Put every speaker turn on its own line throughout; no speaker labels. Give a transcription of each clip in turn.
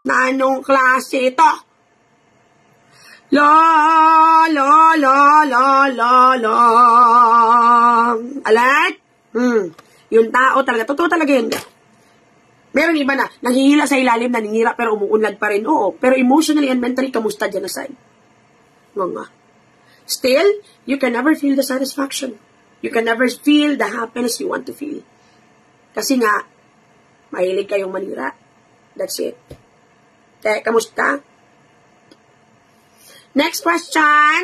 Na anong klase ito? Alright? Yung tao talaga, totoo talaga yun. Meron iba na, nanghihila sa ilalim, naningira, pero umuunlad pa rin. Oo, pero emotionally and mentally, kamusta dyan aside? Nga. Still, you can never feel the satisfaction. You can never feel the happiness you want to feel. Kasi nga, mahilig kayong manira. That's it. Kaya, kamusta? Next question.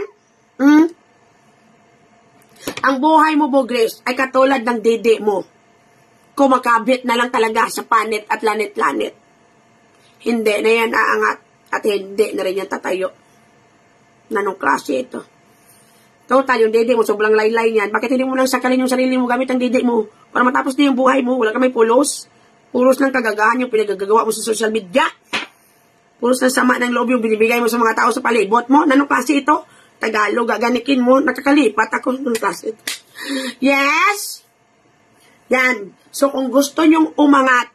Ang buhay mo, Bogres, ay katulad ng dede mo. Kumakabit na lang talaga sa panit at lanit-lanit. Hindi na yan aangat at hindi na rin yan tatayo. Nanong klase ito? Total, yung dede mo, sobrang laylay niyan. Bakit hindi mo lang sakalin yung sarili mo gamit ang dede mo para matapos na yung buhay mo? Wala ka may pulos. Pulos ng kagagahan yung pinagagawa mo sa social media. Pulos ng sama ng loob yung binibigay mo sa mga tao sa palibot mo. Nanong klase ito? Tagalog, gaganikin mo. Nakakalipat ako. Nanong klase ito? Yes! Yan. So, kung gusto nyong umangat,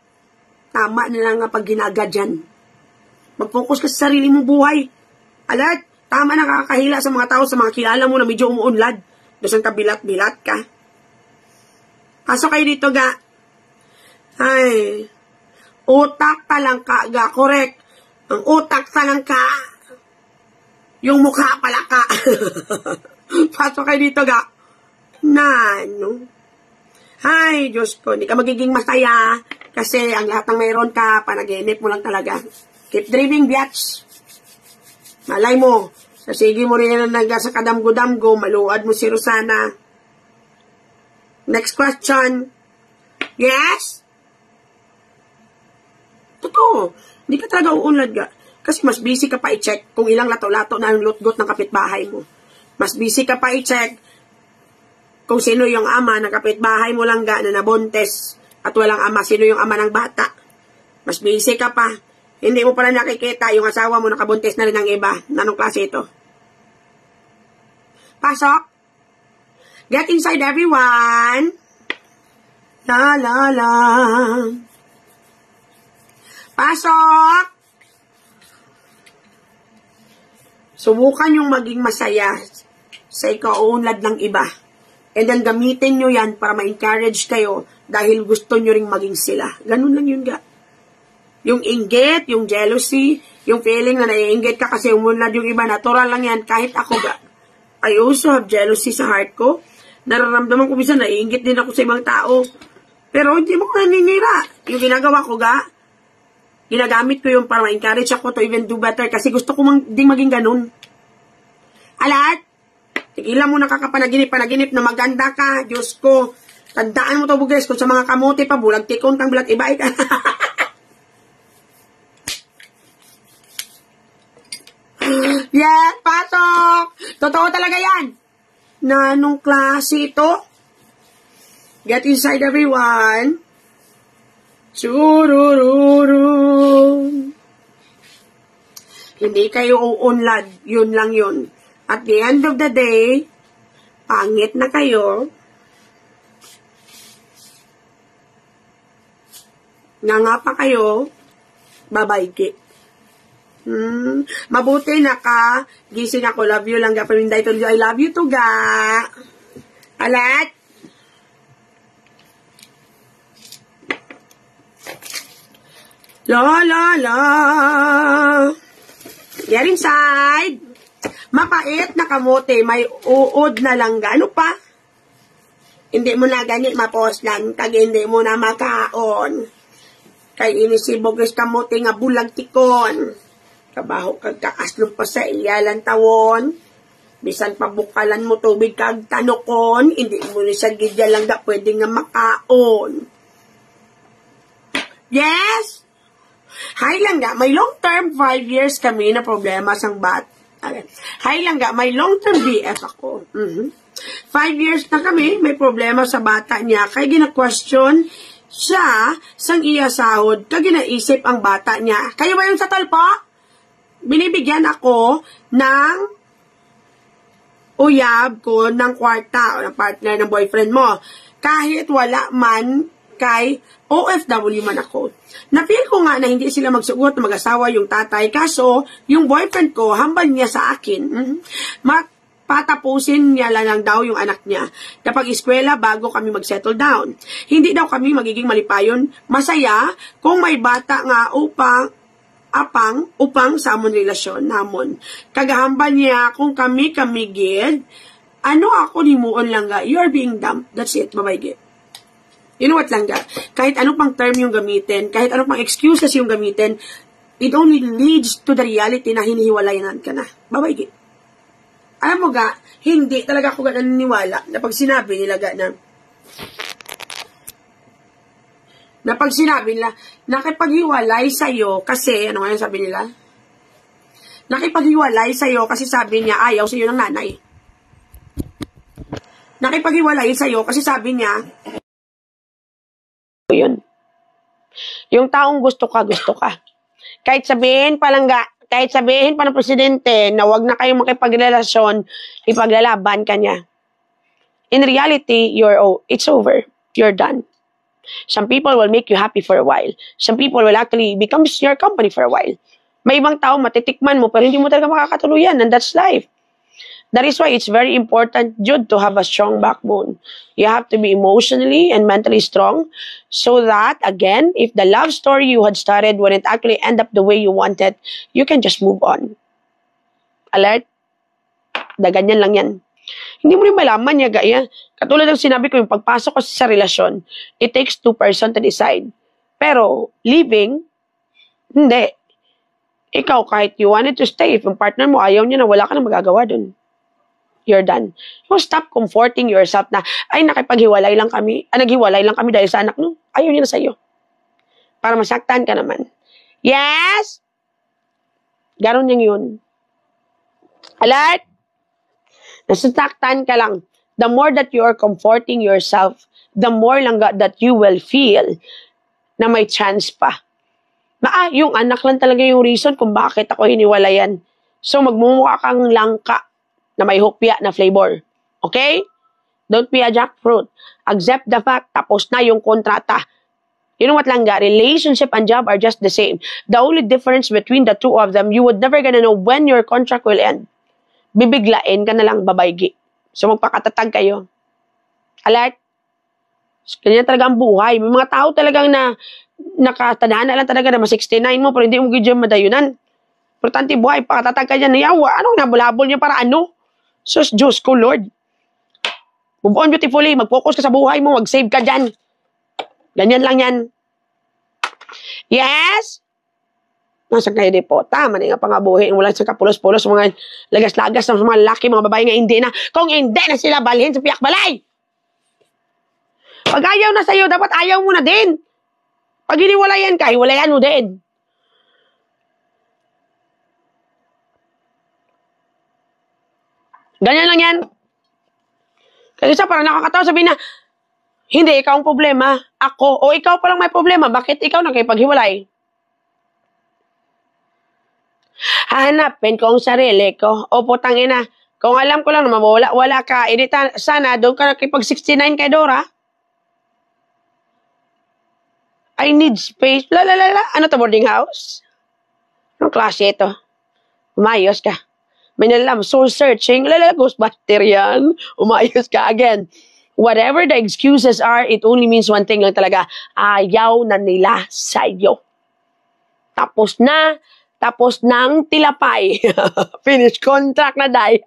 tama na lang nga pag ginagad yan. Mag-focus ka sa sarili mong buhay. Alert, tama na kakahila sa mga tao, sa mga kilala mo na medyo umuunlad. Doon ka bilat-bilat ka. Pasok kayo dito, ga. Ay, utak talang ka, ga. Correct. Ang utak talang ka. Yung mukha pala ka. Pasok kayo dito, ga. Nano? Ay, Diyos ko, hindi ka magiging masaya kasi ang lahat ng mayroon ka, panaginip mo lang talaga. Keep dreaming, biatch. Malay mo, sa sige mo rin na sa kadamgo-damgo, maluad mo si Rosana. Next question. Yes? Totoo, hindi ka talaga uunlad ka. Kasi mas busy ka pa i-check kung ilang lato-lato na ang lutgot ng kapitbahay mo. Mas busy ka pa i-check kung sino yung ama ng kapitbahay mo lang ga na nabuntes at walang ama, sino yung ama ng bata. Mas busy ka pa. Hindi mo pala nakikita yung asawa mo nakabuntes na rin ng iba. Nanong klase ito? Pasok. Get inside, everyone. La la la. Pasok. Subukan yung maging masaya sa ikaunlad ng iba. And then gamitin nyo yan para ma-encourage kayo dahil gusto nyo ring maging sila. Ganun lang yun ga. Yung inggit, yung jealousy, yung feeling na naiinggit ka kasi umunlad yung iba, natural lang yan. Kahit ako ga, I also have jealousy sa heart ko. Nararamdaman ko minsan, naiinggit din ako sa ibang tao. Pero hindi mo ko naninira. Yung ginagawa ko ga, ginagamit ko yung para ma-encourage ako to even do better kasi gusto ko ding maging ganun. Alat? Tigilan mo nakakapanaginip-panaginip na maganda ka. Diyos ko. Tandaan mo to, Bugres. Kung sa mga kamote pa, bulag tikon kang bilat iba ka. Yeah, pasok! Totoo talaga yan. Na anong klase ito? Get inside, everyone. Churururu. Hindi kayo uunlad. Yun lang yun. At the end of the day, pangit na kayo, nga pa kayo, babayki. Mabuti gising ako, love you lang, gapaminday to, I love you to, ga. Alat? La, la, la. Get inside. Mapait na kamote, may uod na langga. Ano pa? Hindi mo na ganit maposlan, kag hindi mo na makaon. Kay inisibog is kamote nga bulag tikon. Kabaho kag kaaslong pa sa iyalan tawon. Bisan pabukalan mo tubig kag tanokon, hindi mo ni sa gidya langga pwede nga makaon. Yes? Hay langga, may long term 5 years kami na problema sang bat. Hay langga, may long-term BF ako. 5 years na kami, may problema sa bata niya. Kaya gina-question siya sang iya sahod. Kaya ginaisip ang bata niya. Kayo ba yung sa talpo? Binibigyan ako ng uyab ko ng kwarta o ng partner ng boyfriend mo. Kahit wala man kay OFW man ako. Na-feel ko nga na hindi sila magsugot na mag-asawa yung tatay, kaso yung boyfriend ko, hambal niya sa akin. Patapusin niya lang daw yung anak niya kapag eskwela bago kami mag-settle down. Hindi daw kami magiging malipayon, masaya kung may bata nga upang sa amon relasyon namon. Kagahambal niya kung kami gid, ano ako nimuon lang ga, you're being dumb. That's it, bye-bye gid. You know what lang ga, kahit anong pang term yung gamitin, kahit anong pang excuses yung gamitin, it only leads to the reality na hinihiwalayan ka na. Bye-bye gid. Alam mo ga, hindi talaga ako ga naniniwala na pag sinabi nila ga na pag sinabi nila, nakipaghiwalay sa'yo kasi, ano nga yung sabi nila? Nakipaghiwalay sa'yo kasi sabi niya, ayaw sa'yo ng nanay. Nakipaghiwalay sa'yo kasi sabi niya, yun. Yung taong gusto ka. Kahit sabihin pa ng presidente na wag na kayong makipagrelasyon, ipaglalaban ka niya. In reality, it's over. You're done. Some people will make you happy for a while. Some people will actually become your company for a while. May ibang tao, matitikman mo, pero hindi mo talaga makakatuluyan, and that's life. That is why it's very important, Jude, to have a strong backbone. You have to be emotionally and mentally strong so that, again, if the love story you had started when it actually end up the way you wanted, you can just move on. Alert? Ganyan lang yan. Hindi mo rin malaman niya, gaya. Katulad ng sinabi ko, yung pagpasok ko sa relasyon, it takes 2 person to decide. Pero, living, hindi. Ikaw, kahit you wanted to stay, if yung partner mo ayaw niya na, wala ka na magagawa dun. You're done. You stop comforting yourself na, ay, nakipaghiwalay lang kami. Naghiwalay lang kami dahil sa anak no? Ayaw niya na sa'yo. Para masaktan ka naman. Yes! Garon niyang yun. Alert! Nasasaktan ka lang. The more that you are comforting yourself, the more lang that you will feel na may chance pa. Na yung anak lang talaga yung reason kung bakit ako hiniwalayan. So, magmumukha kang langka na may hopya na flavor. Okay? Don't be a jackfruit. Accept the fact, tapos na yung kontrata. You know what lang ga? Relationship and job are just the same. The only difference between the two of them, you would never gonna know when your contract will end. Bibiglain ka na lang, babaygi. So, magpakatatag kayo. Alert? Ganyan talaga ang buhay. May mga tao talagang na nakatadhana lang talaga na ma-69 mo pero hindi mo gidyo madayunan. Importante buhay, pakatatag ka dyan. Yawa, anong nabulabol niyo para ano? Sus, Diyos ko, Lord. Move on beautifully. Mag-focus ka sa buhay mo. Mag-save ka dyan. Ganyan lang yan. Yes? Nasa kayo di po. Tama na nga pangabuhin. Wala sa kapulos-pulos. Mga lagas-lagas ng mga lalaki, mga babae nga hindi na. Kung hindi na sila balhin sa piyak balay. Pag ayaw na sa'yo, dapat ayaw mo na din. Pag hiniwalayan ka, hiwalayan mo din. Ganyan lang yan. Kasi sa parang nakakatawa sabihin na, hindi, ikaw ang problema. Ako. O ikaw palang may problema. Bakit ikaw nakipaghiwalay? Hahanapin ko ang sarili ko. O putang ina. Kung alam ko lang na wala ka, edita, sana doon ka nakipag-69 kay Dora. I need space. Ano to, boarding house? Anong klase ito? Umayos ka. May nalam, soul searching, ghostbuster yan. Umayos ka again. Whatever the excuses are, it only means one thing lang talaga. Ayaw na nila sa'yo. Tapos ng tilapay. Finish contract na day.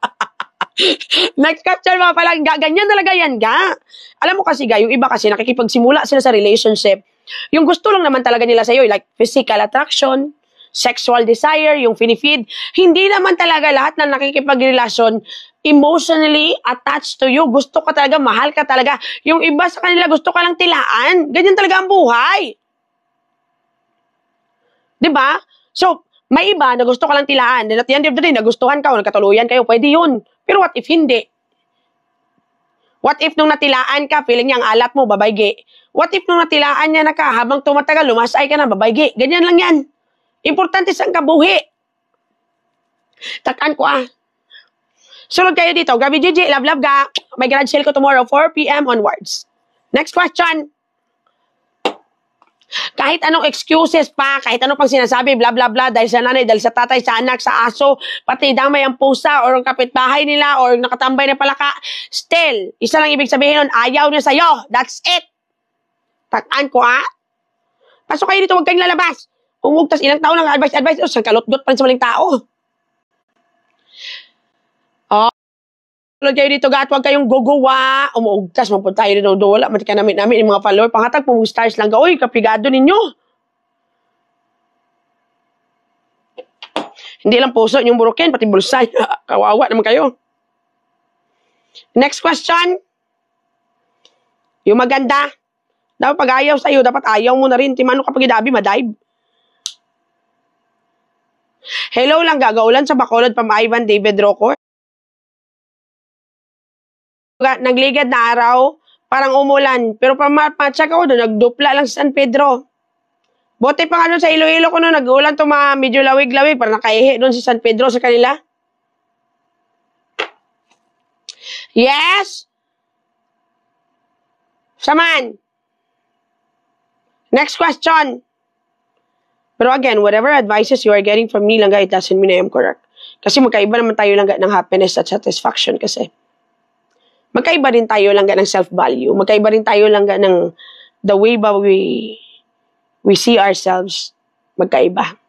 Next question mga palang, ganyan talaga yan, ga. Alam mo kasi, ga, yung iba kasi nakikipagsimula sila sa relationship. Yung gusto lang naman talaga nila sa'yo, like physical attraction, sexual desire, yung finifeed. Hindi naman talaga lahat na nakikipagrelasyon emotionally attached to you. Gusto ka talaga, mahal ka talaga. Yung iba sa kanila, gusto ka lang tilaan. Ganyan talaga ang buhay. Diba? So, may iba na gusto ka lang tilaan. Then at the end of the day, nagustuhan ka o nagkatuluyan kayo, pwede yun. Pero what if hindi? What if nung natilaan ka, feeling niya ang alat mo, babaygi? What if nung natilaan niya na ka, habang tumatagal, lumasay ka na, babaygi? Ganyan lang yan. Importante saan ka buhi. Takan ko Sunod kayo dito. Gabi Gigi, love ga. May garage sale ko tomorrow, 4 p.m. onwards. Next question. Kahit anong excuses pa, kahit anong pang sinasabi, bla bla bla, dahil sa nanay, dahil sa tatay, sa anak, sa aso, pati damay ang pusa, or ang kapitbahay nila, or nakatambay na palaka, still, isa lang ibig sabihin nun, ayaw niya sa'yo. That's it. Takaan ko, ha? Pasok kayo dito, huwag kayong lalabas. Umugtas, ilang taon lang, advice, o, kalot-dot pa rin sa maling tao. Oh, kayo dito, gat, huwag kayong guguwa. Umuugtas, mapunta tayo dito, wala, matika namin yung mga follower, pangatag, pong stars lang, uy, kapigado ninyo. Hindi lang puso yung burukin, pati bulsay. Kawawa naman kayo. Next question. Yung maganda. Dapat pag ayaw sa'yo, dapat ayaw mo na rin. Timano kapag idabi, madive. Hello lang, gagaulan sa Bacolod, Pam Ivan, David Rocco. Nagligad na araw, parang umulan. Pero pa-check ako doon, nagdupla lang sa San Pedro. Bote pa nga doon sa Iloilo ko noon, nag-ulan to mga medyo lawig-lawig, parang nakaihi doon si San Pedro sa kanila. Yes? Saman. Next question. Pero again, whatever advices you are getting from me, langga, it doesn't mean I am correct. Kasi magkaiba naman tayo langga ng happiness at satisfaction kasi. Magkaiba rin tayo langga ng self-value. Magkaiba rin tayo langga ng the way ba we see ourselves. Magkaiba.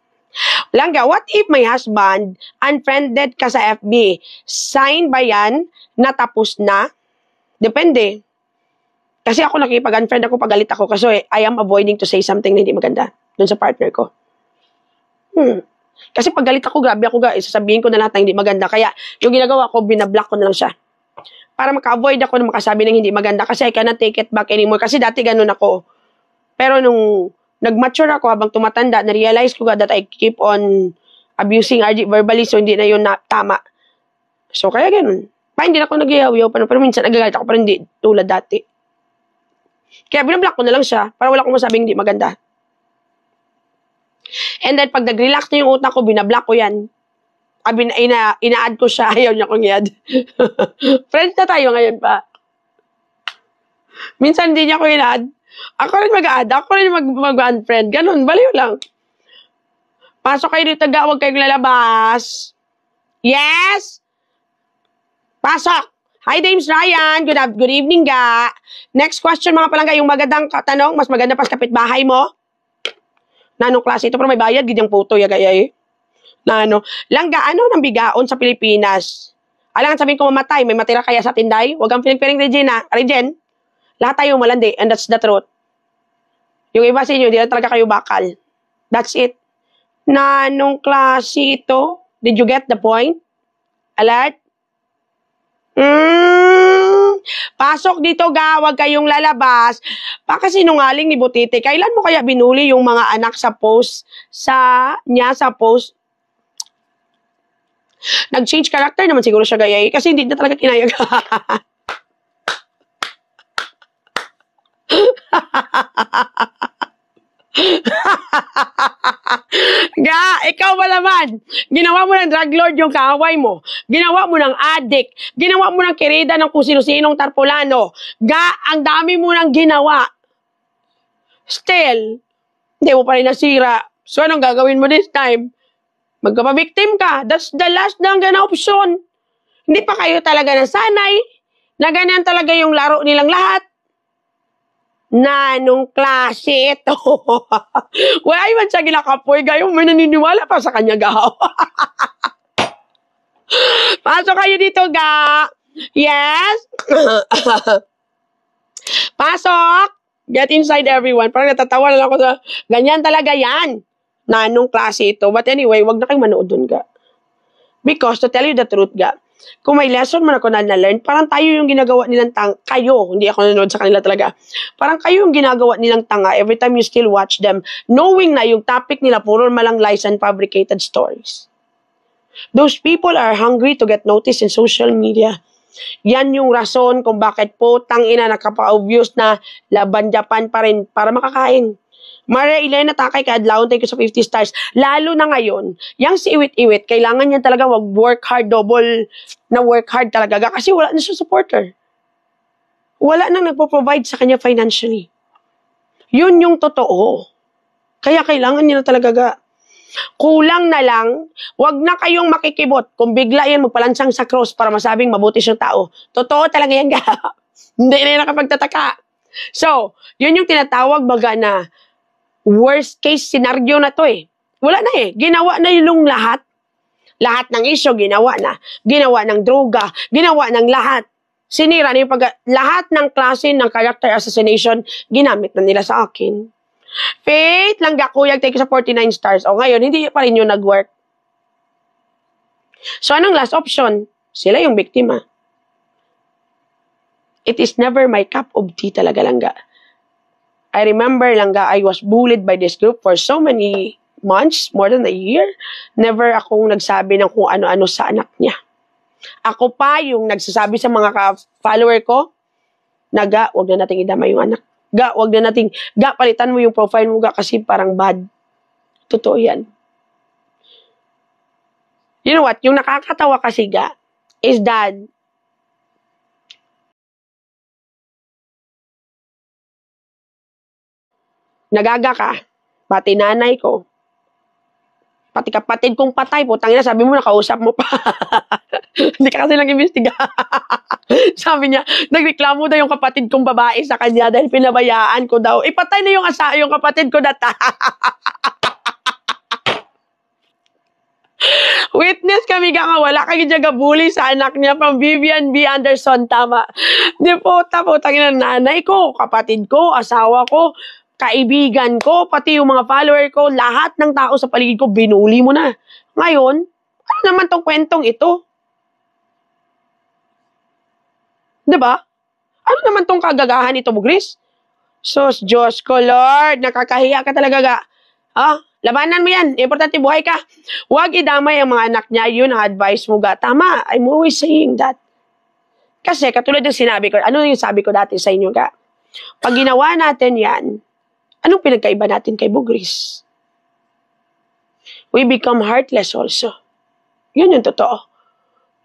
Langga, what if my husband unfriended ka sa FB? Sign ba yan na tapos na? Depende. Kasi ako nakipag-unfriend ako, pagalit ako kasi I am avoiding to say something na hindi maganda dun sa partner ko. Kasi pagalit ako, grabe ako, sasabihin ko na lahat na hindi maganda. Kaya yung ginagawa ko, binablock ko na lang siya. Para maka-avoid ako na makasabi ng hindi maganda kasi I cannot take it back anymore. Kasi dati ganun ako. Pero nung nag-mature ako habang tumatanda, na-realize ko that I keep on abusing RG verbally, so hindi na yun na tama. So kaya ganun. Hindi na ako nag-iyaw-yaw pa, pero minsan nagagalit ako pa rin hindi tulad dati. Kaya binablock ko na lang siya para wala akong masabing hindi maganda. And then pag nag-relax na yung utak ko, binablock ko yan. Ina-add ko siya, ayaw niya kong i-add. Friends na tayo ngayon pa. Minsan hindi niya ko ina-add. Ako rin mag-add, ako rin mag-unfriend. Ganun, baliw lang. Pasok kayo dito, huwag kayong lalabas. Yes? Pasok! Hi, James Ryan. Good evening, ga. Next question, mga palangga. Yung magandang tanong, mas maganda pa sa kapitbahay mo? Na anong klase ito? Pero may bayad, gidyang puto, yagaya eh. Na ano? Langga, ano nang bigaon sa Pilipinas? Alangan sabihin ko mamatay, may matira kaya sa tinday? Huwag kang piling-piling, Regen. Lahat tayo malandi, and that's the truth. Yung iba sa inyo, hindi na talaga kayo bakal. That's it. Na anong klase ito? Did you get the point? Alert? Pasok dito, ga, wag kayong lalabas. Baka sinungaling ni Butite. Kailan mo kaya binuli yung mga anak sa post sa post? Nag-change character naman siguro siya, gaya. Kasi hindi na talaga kinayag. Ga, ikaw ba naman? Ginawa mo ng drug lord yung kaaway mo. Ginawa mo ng addict. Ginawa mo ng kirida ng kung sino-sinong tarpulano. Ga, ang dami mo ng ginawa. Still, hindi mo pa rin nasira. So, anong gagawin mo this time? Magkapabiktim ka. That's the last na option. Hindi pa kayo talaga nasanay na ganyan talaga yung laro nilang lahat. Na nung klase ito. Wala man siya ginakapoy. Gayong may naniniwala pa sa kanya, gaw. Pasok kayo dito, ga. Yes? Pasok. Get inside, everyone. Parang natatawa na lang ako sa, ganyan talaga yan. Na nung klase ito. But anyway, wag na kayong manood dun, ga. Because, to tell you the truth, ga, kung may lesson man ako na-learn, parang tayo yung ginagawa nilang tanga. Kayo, hindi ako nanonood sa kanila talaga. Parang kayo yung ginagawa nilang tanga every time you still watch them, knowing na yung topic nila puro malang lies and fabricated stories. Those people are hungry to get noticed in social media. Yan yung rason kung bakit po tangina nakapa-obvious na laban Japan pa rin para makakain. Maria Elena Takay, kaadlawon tayo sa 50 stars. Lalo na ngayon, yung si Iwit-Iwit, kailangan niya talaga work hard, double na work hard talaga. Kasi wala na siya supporter. Wala nang nagpo-provide sa kanya financially. Yun yung totoo. Kaya kailangan niyo na talaga ga. Kulang na lang, wag na kayong makikibot kung bigla yan magpalansang sa cross para masabing mabuti siyang tao. Totoo talaga yan ga. Hindi na nakapagtataka. So, yun yung tinatawag baga na worst case scenario na to eh. Wala na eh. Ginawa na yung lahat. Lahat ng isyo ginawa na. Ginawa ng droga. Ginawa ng lahat. Sinira na yung lahat ng klase ng character assassination, ginamit na nila sa akin. Faith, langga kuyag, take sa 49 stars. O ngayon, hindi pa rin yung nag-work. So, anong last option? Sila yung biktima. It is never my cup of tea talaga, langga. I remember, langga, I was bullied by this group for so many months, more than a year. Never akong nagsabi ng kung ano-ano sa anak niya. Ako pa yung nagsasabi sa mga follower ko, na ga, wag na nating idama yung anak. Ga, wag na nating, ga, palitan mo yung profile mo ga kasi parang bad. Totoo yan. You know what? Yung nakakatawa kasi ga, is that nagaga ka, pati nanay ko, pati kapatid kong patay, putang ina, sabi mo, nakausap mo pa. Hindi ka kasi nag-imbestiga. Sabi niya, nagreklamo daw yung kapatid kong babae sa kanya dahil pinabayaan ko daw. Ipatay na yung kapatid ko data. Witness kami ka nga, wala kang bully sa anak niya from Vivian B. Anderson, tama. Di po, putang ina, nanay ko, kapatid ko, asawa ko, kaibigan ko, pati yung mga follower ko, lahat ng tao sa paligid ko, binuli mo na. Ngayon, ano naman tong kwentong ito? Diba? Ano naman tong kagagahan ito, Bugris? Sus, Diyos ko, Lord, nakakahiya ka talaga ga. Labanan mo yan. Importante, buhay ka. Huwag idamay ang mga anak niya. Yun ang advice mo ga. Tama, I'm always saying that. Kasi, katulad ng sinabi ko, ano yung sabi ko dati sa inyo ga? Pag ginawa natin yan, anong pinagkaiba natin kay Bugris? We become heartless also. Yun yung totoo.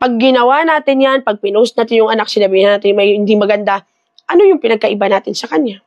Pag ginawa natin yan, pag pinost natin yung anak, sinabihan natin may hindi maganda, ano yung pinagkaiba natin sa kanya?